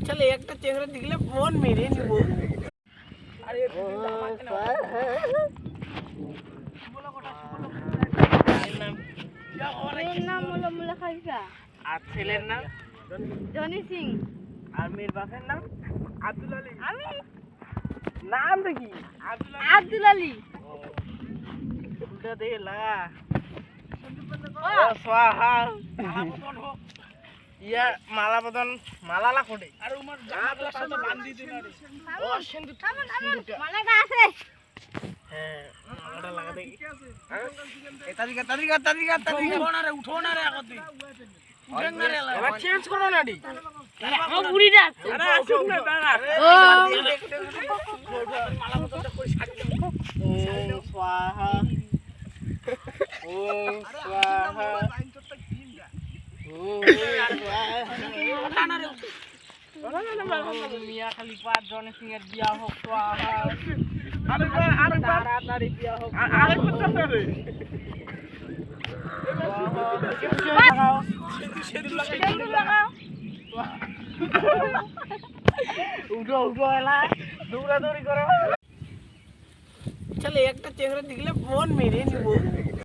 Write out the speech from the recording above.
চলে একটা চেংড়া দেখলে মন মেরে নিব। আরে মেয়ের নাম হলো মুলা খাইসা। আর ছেলের নাম জনি সিং। আর মেয়ের বাপের নাম আব্দুল আলী। আমি নাম দেখি আব্দুল আলী। উল্টা দিয়ে লাগা ও स्वाहा ইয়া মালা বদন মালা লা কোডে আর উমার জামাগুলা সাথে বাঁধি দিন আরে ও সিন্ধু থামুন মালাটা আছে। হ্যাঁ মালাটা লাগা দে এ তারিকা উঠো না রে আগত দি উঠেন না রে এবার চেঞ্জ করো না ডি আমার বুড়িটা আছে। আরে আসুন না দাঁড়া ও মালা বদনটা কই ছাড়ি ওম स्वाहा ওম स्वाहा মিয়া খালি 5 জনের সিঙ্গার বিয়া হোক তো আরেকবার তাড়াতাড়ি বিয়া হোক আরেকবার তাড়াতাড়ি উঠো এলা দৌড়াদৌড়ি করো চলে একটা চেংড়া দেখলে মন মেরে নিব।